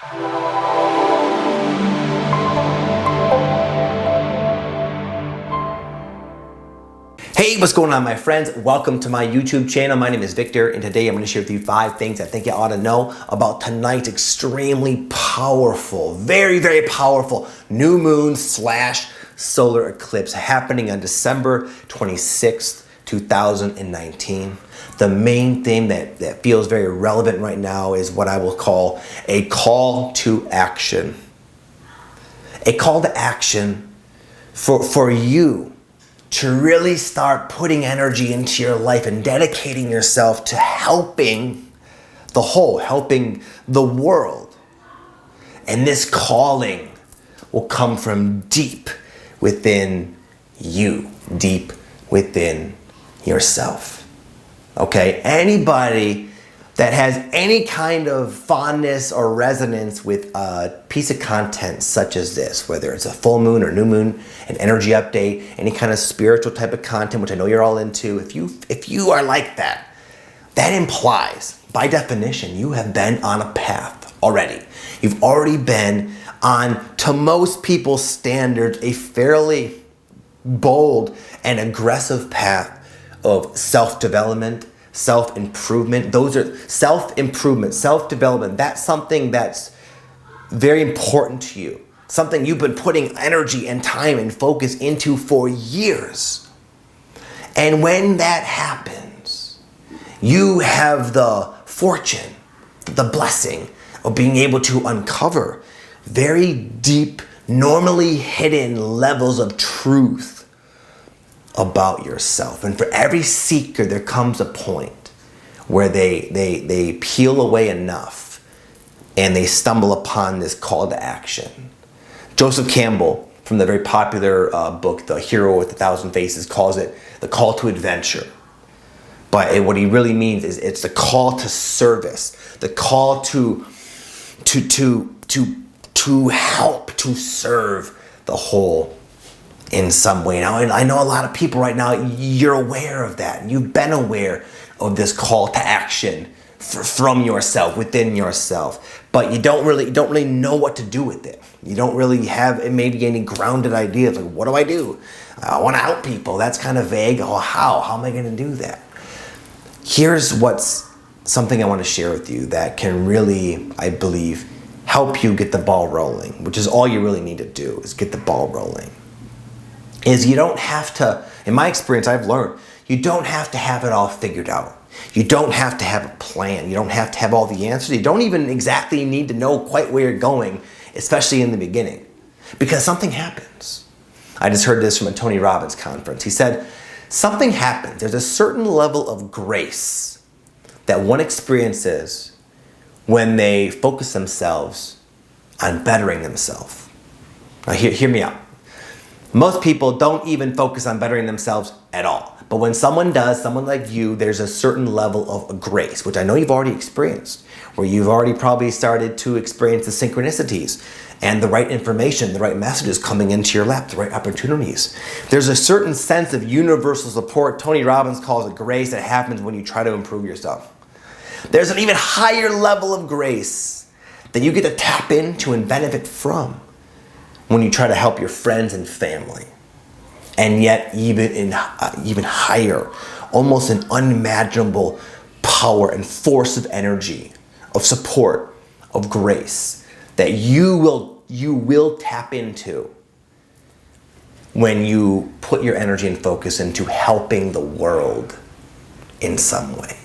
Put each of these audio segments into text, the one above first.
Hey, what's going on, my friends? Welcome to my YouTube channel. My name is Victor, and today I'm going to share with you 5 things I think you ought to know about tonight's extremely powerful, very, very powerful new moon / solar eclipse happening on December 26th, 2019. The main thing that feels very relevant right now is what I will call a call to action. A call to action for you to really start putting energy into your life and dedicating yourself to helping the whole, helping the world. And this calling will come from deep within you, deep within yourself. Okay? Anybody that has any kind of fondness or resonance with a piece of content such as this, whether it's a full moon or new moon, an energy update, any kind of spiritual type of content, which I know you're all into, if you are like that, that implies, by definition, you have been on a path already. You've already been on, to most people's standards, a fairly bold and aggressive path of self-development, self-improvement. Those are self-improvement, self-development. That's something that's very important to you. Something you've been putting energy and time and focus into for years. And when that happens, you have the fortune, the blessing of being able to uncover very deep, normally hidden levels of truth about yourself. And for every seeker, there comes a point where they peel away enough and they stumble upon this call to action. Joseph Campbell, from the very popular book, The Hero with 1,000 Faces, calls it the call to adventure. But what he really means is it's the call to service, the call to help, to serve the whole in some way. Now, I know a lot of people right now, you're aware of that. And you've been aware of this call to action from yourself, within yourself. But you don't really know what to do with it. You don't really have maybe any grounded ideas. Like, what do I do? I want to help people. That's kind of vague. Oh, how? How am I going to do that? Here's what's something I want to share with you that can really, I believe, help you get the ball rolling, which is all you really need to do, is get the ball rolling. Is you don't have to, in my experience, I've learned, you don't have to have it all figured out. You don't have to have a plan. You don't have to have all the answers. You don't even exactly need to know quite where you're going, especially in the beginning, because something happens. I just heard this from a Tony Robbins conference. He said, something happens. There's a certain level of grace that one experiences when they focus themselves on bettering themselves. Now, hear me out. Most people don't even focus on bettering themselves at all. But when someone does, someone like you, there's a certain level of grace, which I know you've already experienced, where you've already probably started to experience the synchronicities and the right information, the right messages coming into your lap, the right opportunities. There's a certain sense of universal support. Tony Robbins calls it grace that happens when you try to improve yourself. There's an even higher level of grace that you get to tap into and benefit from when you try to help your friends and family. And yet even higher, almost an unimaginable power and force of energy, of support, of grace that you will tap into when you put your energy and focus into helping the world in some way.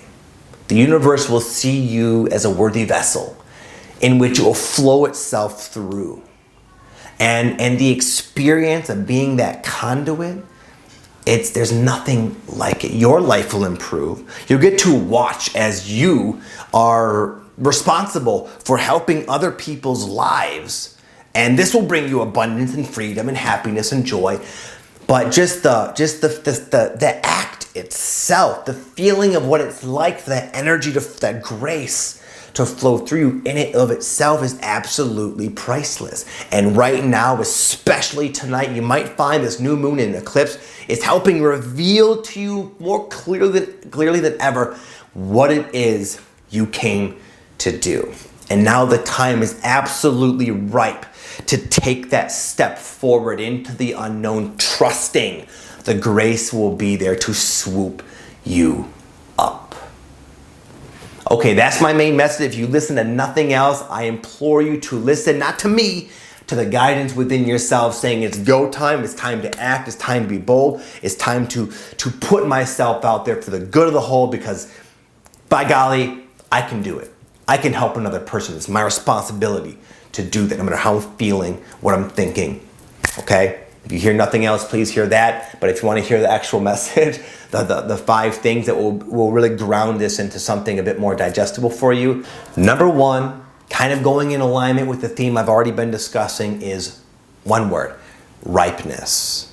The universe will see you as a worthy vessel in which it will flow itself through. And the experience of being that conduit, there's nothing like it. Your life will improve. You'll get to watch as you are responsible for helping other people's lives. And this will bring you abundance and freedom and happiness and joy. But just the act itself, the feeling of what it's like for that energy, that grace to flow through in it of itself is absolutely priceless. And right now, especially tonight, you might find this new moon and eclipse is helping reveal to you more clearly than ever what it is you came to do. And now the time is absolutely ripe to take that step forward into the unknown, trusting the grace will be there to swoop you up. Okay, that's my main message. If you listen to nothing else, I implore you to listen, not to me, to the guidance within yourself saying it's go time, it's time to act, it's time to be bold, it's time to put myself out there for the good of the whole, because by golly, I can do it. I can help another person. It's my responsibility to do that, no matter how I'm feeling, what I'm thinking, okay? If you hear nothing else, please hear that. But if you want to hear the actual message, the 5 things that will really ground this into something a bit more digestible for you. Number 1, kind of going in alignment with the theme I've already been discussing, is one word: ripeness.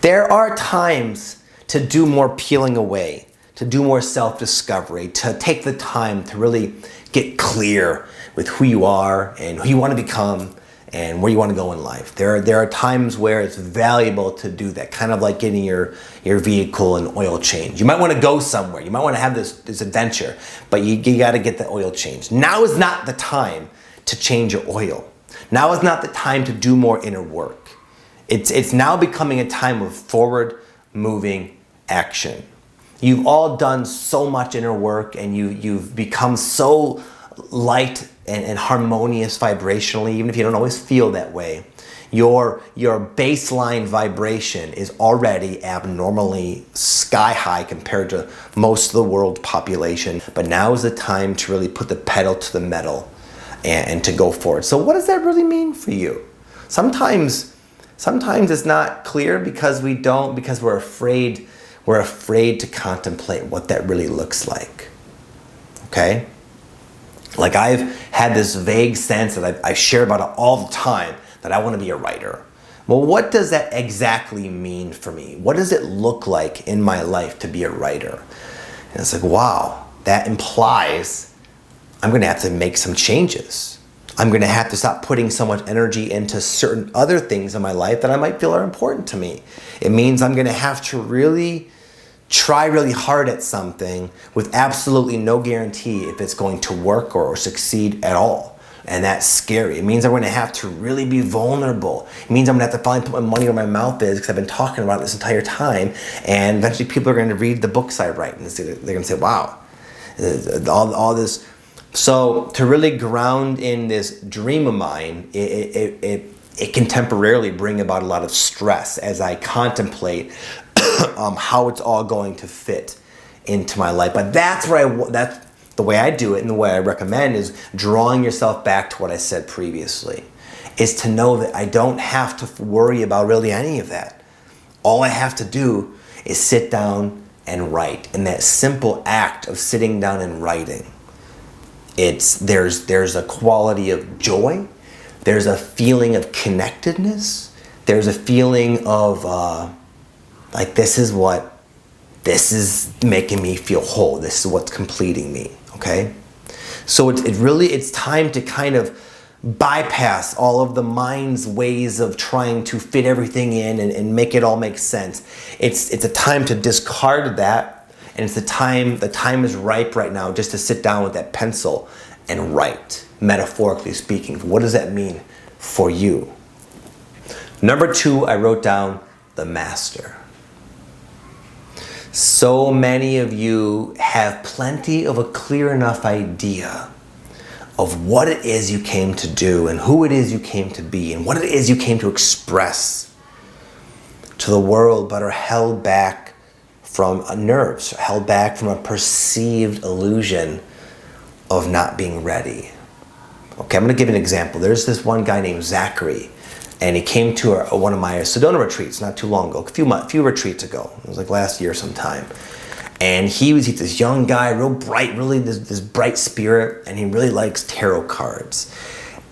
There are times to do more peeling away, to do more self-discovery, to take the time to really get clear with who you are and who you want to become and where you want to go in life. There are times where it's valuable to do that, kind of like getting your vehicle an oil change. You might want to go somewhere. You might want to have this adventure, but you got to get the oil changed. Now is not the time to change your oil. Now is not the time to do more inner work. It's now becoming a time of forward moving action. You've all done so much inner work, and you've become so light and harmonious vibrationally, even if you don't always feel that way. Your baseline vibration is already abnormally sky high compared to most of the world population. But now is the time to really put the pedal to the metal and to go forward. So what does that really mean for you? Sometimes it's not clear because we're afraid. We're afraid to contemplate what that really looks like. Okay? Like, I've had this vague sense that I share about it all the time, that I want to be a writer. Well, what does that exactly mean for me? What does it look like in my life to be a writer? And it's like, wow, that implies I'm going to have to make some changes. I'm going to have to stop putting so much energy into certain other things in my life that I might feel are important to me. It means I'm going to have to really try really hard at something with absolutely no guarantee if it's going to work or succeed at all. And that's scary. It means I'm going to have to really be vulnerable. It means I'm going to have to finally put my money where my mouth is, because I've been talking about it this entire time. And eventually people are going to read the books I write, and they're going to say, wow, all this. So to really ground in this dream of mine, it can temporarily bring about a lot of stress as I contemplate how it's all going to fit into my life. But that's the way I do it, and the way I recommend is drawing yourself back to what I said previously, is to know that I don't have to worry about really any of that. All I have to do is sit down and write. And that simple act of sitting down and writing, there's a quality of joy, there's a feeling of connectedness, there's a feeling of like, this is making me feel whole. This is what's completing me, okay? So it's time to kind of bypass all of the mind's ways of trying to fit everything in and make it all make sense. It's a time to discard that, and the time is ripe right now just to sit down with that pencil and write, metaphorically speaking. What does that mean for you? Number 2, I wrote down the master. So many of you have plenty of a clear enough idea of what it is you came to do and who it is you came to be and what it is you came to express to the world, but are held back from nerves, held back from a perceived illusion of not being ready. Okay, I'm going to give you an example. There's this one guy named Zachary, and he came to one of my Sedona retreats not too long ago, a few retreats ago. It was like last year sometime. And he's this young guy, real bright, really this bright spirit, and he really likes tarot cards.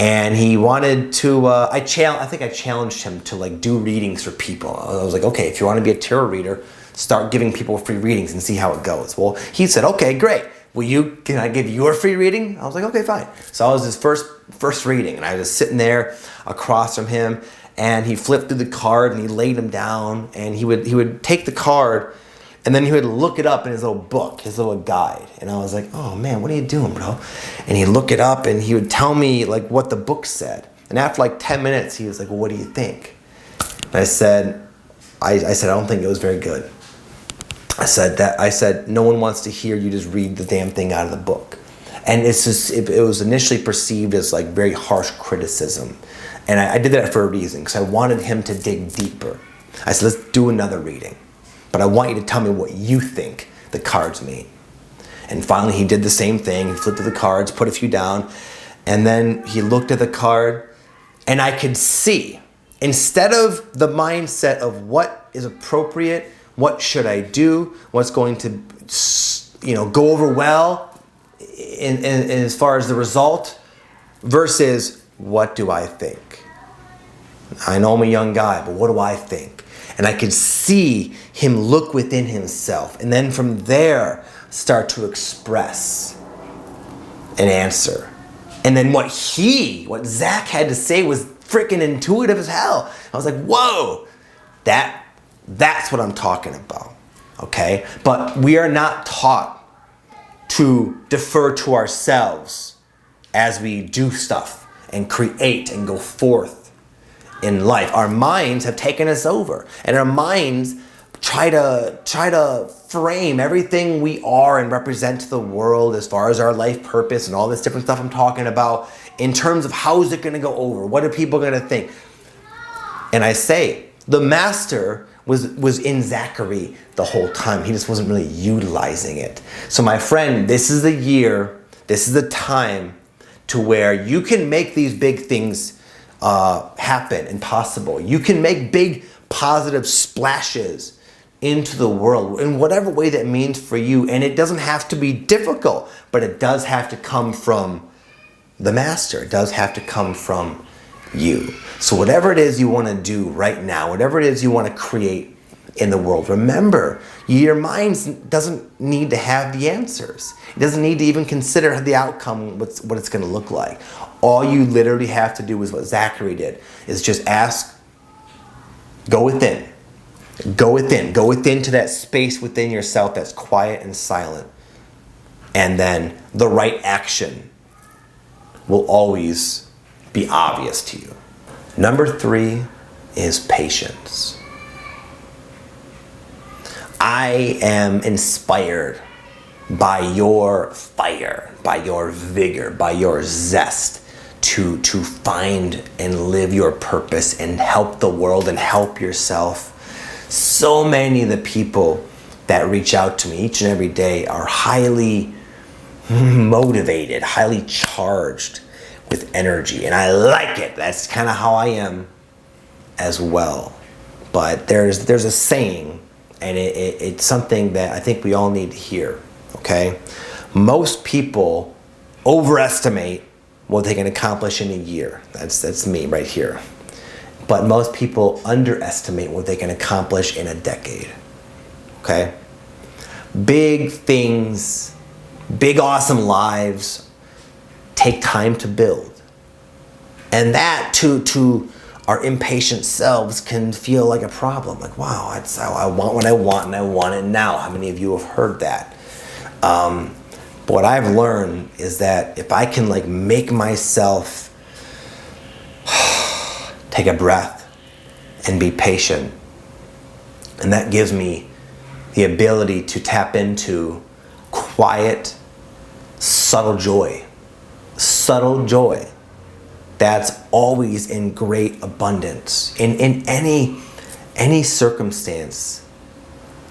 And he wanted to, I think I challenged him to like do readings for people. I was like, okay, if you want to be a tarot reader, start giving people free readings and see how it goes. Well, he said, okay, great. Can I give you a free reading? I was like, okay, fine. So I was his first reading, and I was sitting there across from him, and he flipped through the card and he laid him down, and he would take the card And then he would look it up in his little book, his little guide. And I was like, oh man, what are you doing, bro? And he'd look it up and he would tell me like what the book said. And after like 10 minutes, he was like, well, what do you think? And I said, I don't think it was very good. I said, no one wants to hear you just read the damn thing out of the book. And it's just, it was initially perceived as like very harsh criticism. And I did that for a reason, because I wanted him to dig deeper. I said, let's do another reading. But I want you to tell me what you think the cards mean. And finally he did the same thing. He flipped to the cards, put a few down, and then he looked at the card, and I could see, instead of the mindset of what is appropriate, what should I do, what's going to, go over well in as far as the result, versus what do I think? I know I'm a young guy, but what do I think? And I could see him look within himself, and then from there start to express an answer. And then what Zach had to say was freaking intuitive as hell. I was like, whoa, that's what I'm talking about, okay? But we are not taught to defer to ourselves as we do stuff and create and go forth in life. Our minds have taken us over, and our minds try to frame everything we are and represent to the world as far as our life purpose and all this different stuff I'm talking about in terms of how is it going to go over? What are people going to think? And I say, the master was in Zachary the whole time. He just wasn't really utilizing it. So my friend, this is the year, this is the time to where you can make these big things happen and possible. You can make big positive splashes into the world in whatever way that means for you. And it doesn't have to be difficult, but it does have to come from the master. It does have to come from you. So whatever it is you want to do right now, whatever it is you want to create in the world, remember, your mind doesn't need to have the answers. It doesn't need to even consider the outcome, what it's going to look like. All you literally have to do is what Zachary did, is just ask, go within. Go within. Go within to that space within yourself that's quiet and silent. And then the right action will always be obvious to you. Number 3 is patience. I am inspired by your fire, by your vigor, by your zest to find and live your purpose and help the world and help yourself. So many of the people that reach out to me each and every day are highly motivated, highly charged with energy, and I like it. That's kind of how I am as well. But there's a saying, and it's something that I think we all need to hear, okay? Most people overestimate what they can accomplish in a year. That's me right here. But most people underestimate what they can accomplish in a decade, okay? Big things, big awesome lives take time to build. And that to our impatient selves can feel like a problem. Like, wow, I want what I want and I want it now. How many of you have heard that? But what I've learned is that if I can make myself take a breath and be patient, and that gives me the ability to tap into quiet, subtle joy that's always in great abundance in any circumstance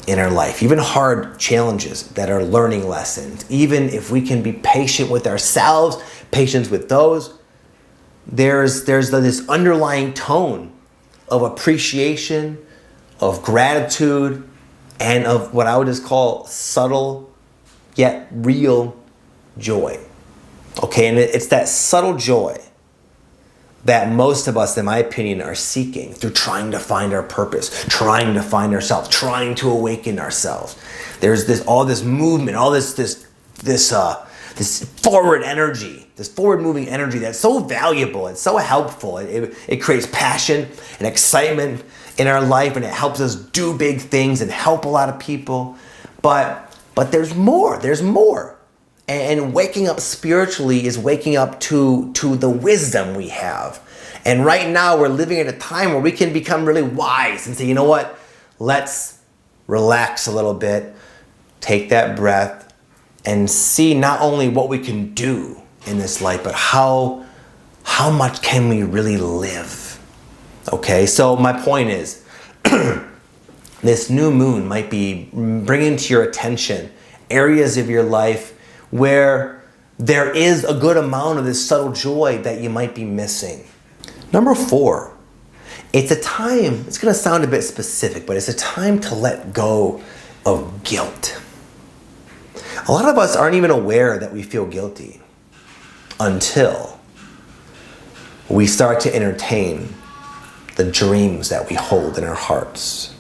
in our life, even hard challenges that are learning lessons. Even if we can be patient with ourselves, patience with those, there's this underlying tone of appreciation, of gratitude, and of what I would just call subtle yet real joy. Okay, and it's that subtle joy that most of us, in my opinion, are seeking through trying to find our purpose, trying to find ourselves, trying to awaken ourselves. There's all this movement, all this forward energy, this forward moving energy that's so valuable, it's so helpful. It creates passion and excitement in our life, and it helps us do big things and help a lot of people. But there's more. There's more. And waking up spiritually is waking up to the wisdom we have. And right now we're living at a time where we can become really wise and say, you know what? Let's relax a little bit, take that breath, and see not only what we can do in this life, but how much can we really live? Okay, so my point is, this new moon might be bringing to your attention areas of your life where there is a good amount of this subtle joy that you might be missing. Number 4, it's a time, it's gonna sound a bit specific, but it's a time to let go of guilt. A lot of us aren't even aware that we feel guilty until we start to entertain the dreams that we hold in our hearts.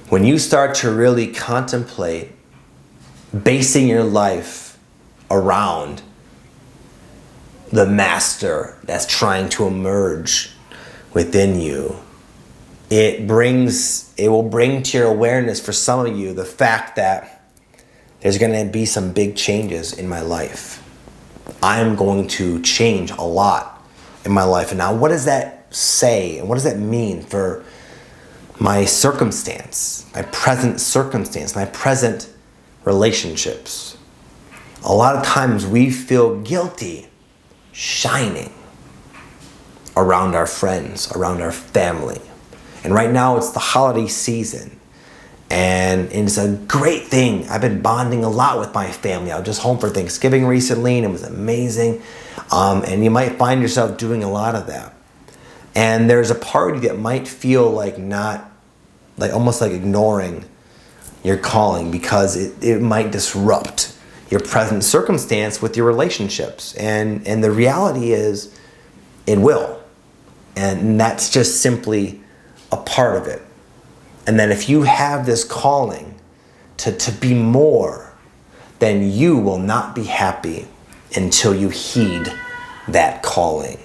When you start to really contemplate basing your life around the master that's trying to emerge within you, it will bring to your awareness, for some of you, the fact that there's going to be some big changes in my life. I'm going to change a lot in my life. And now what does that say? And what does that mean for my circumstance, my present circumstance, my present relationships? A lot of times we feel guilty shining around our friends, around our family. And right now it's the holiday season. And it's a great thing. I've been bonding a lot with my family. I was just home for Thanksgiving recently, and it was amazing. And you might find yourself doing a lot of that. And there's a party that might feel like almost like ignoring your calling, because it might disrupt your present circumstance with your relationships. And the reality is, it will. And that's just simply a part of it. And then if you have this calling to be more, then you will not be happy until you heed that calling,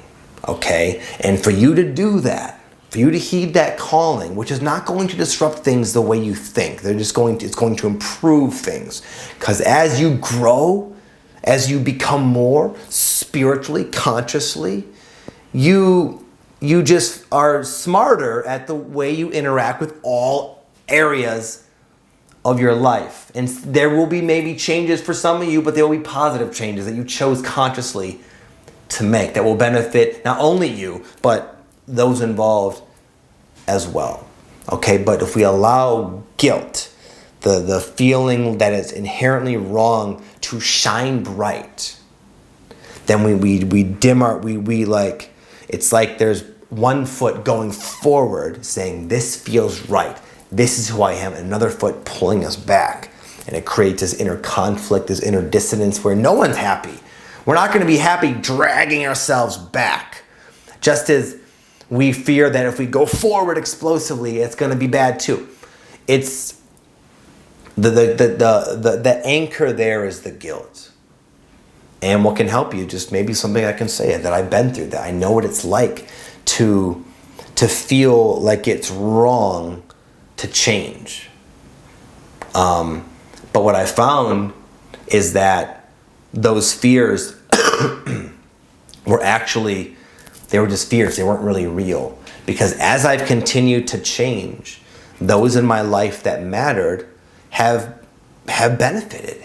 okay? And for you to do that, for you to heed that calling, which is not going to disrupt things the way you think, it's going to improve things. Because as you grow, as you become more spiritually, consciously, you just are smarter at the way you interact with all areas of your life. And there will be maybe changes for some of you, but there will be positive changes that you chose consciously to make that will benefit not only you, but those involved as well. Okay, but if we allow guilt, the feeling that is inherently wrong, to shine bright, then we dim our, it's like there's one foot going forward saying, this feels right, this is who I am, and another foot pulling us back. And it creates this inner conflict, this inner dissonance where no one's happy. We're not going to be happy dragging ourselves back. Just as we fear that if we go forward explosively, it's going to be bad too. It's the anchor there is the guilt. And what can help you, just maybe something I can say that I've been through, that I know what it's like to feel like it's wrong to change. But what I found is that those fears were just fears. They weren't really real. Because as I've continued to change, those in my life that mattered have benefited.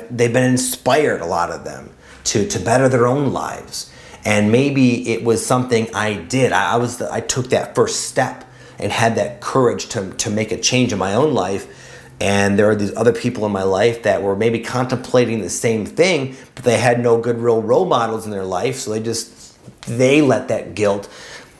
They've been inspired, a lot of them, to better their own lives. And maybe it was something I did. I took that first step and had that courage to make a change in my own life. And there are these other people in my life that were maybe contemplating the same thing, but they had no good real role models in their life. So they let that guilt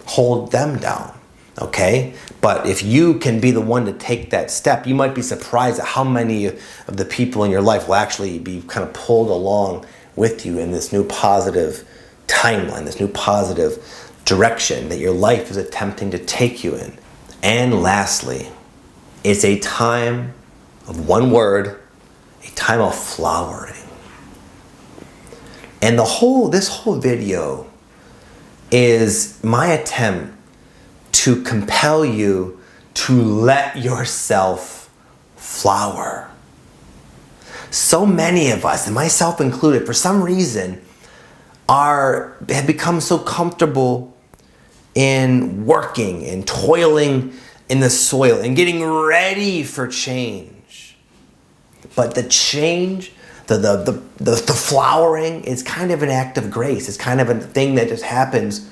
hold them down. Okay? But if you can be the one to take that step, you might be surprised at how many of the people in your life will actually be kind of pulled along with you in this new positive timeline, this new positive direction that your life is attempting to take you in. And lastly, it's a time of one word, a time of flowering. And this whole video is my attempt to compel you to let yourself flower. So many of us, and myself included, for some reason, have become so comfortable in working and toiling in the soil and getting ready for change. But the change, the flowering is kind of an act of grace. It's kind of a thing that just happens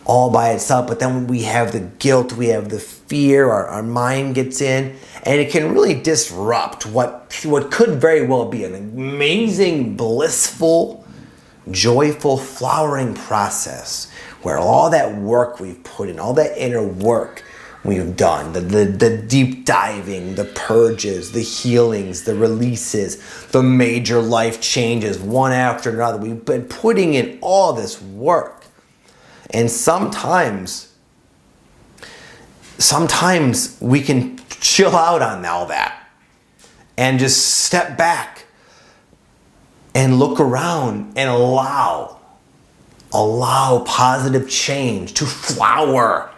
all by itself. But then we have the guilt, we have the fear, our mind gets in, and it can really disrupt what could very well be an amazing, blissful, joyful flowering process, where all that work we've put in, all that inner work we've done, the deep diving, the purges, the healings, the releases, the major life changes, one after another. We've been putting in all this work. And sometimes we can chill out on all that and just step back and look around and allow positive change to flower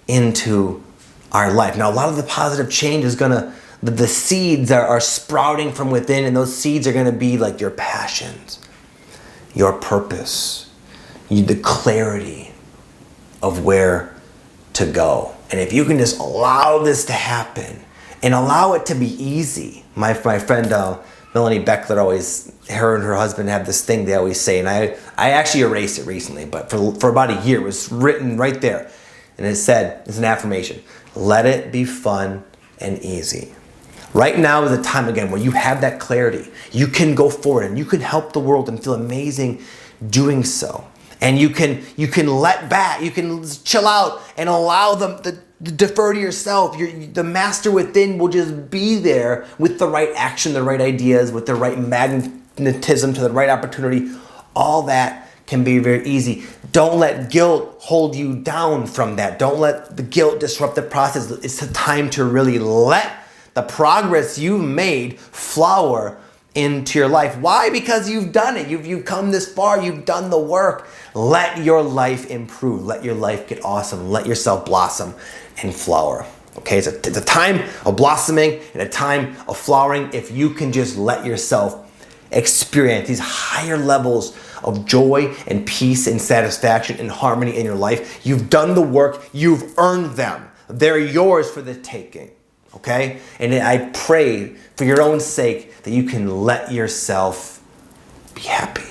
into our life. Now, a lot of the positive change is the seeds are sprouting from within, and those seeds are gonna be like your passions, your purpose, the clarity of where to go. And if you can just allow this to happen and allow it to be easy. My friend Melanie Beckler her and her husband have this thing they always say, and I actually erased it recently, but for about a year it was written right there. And it said, it's an affirmation, let it be fun and easy. Right now is the time, again, where you have that clarity. You can go forward and you can help the world and feel amazing doing so. And you can let back, you can chill out and allow them to defer to yourself. The master within will just be there with the right action, the right ideas, with the right magnetism to the right opportunity. All that can be very easy. Don't let guilt hold you down from that. Don't let the guilt disrupt the process. It's the time to really let the progress you've made flower into your life. Why? Because you've done it. You've come this far. You've done the work. Let your life improve. Let your life get awesome. Let yourself blossom and flower. Okay, it's a time of blossoming and a time of flowering if you can just let yourself experience these higher levels of joy and peace and satisfaction and harmony in your life. You've done the work. You've earned them. They're yours for the taking. Okay? And I pray for your own sake that you can let yourself be happy.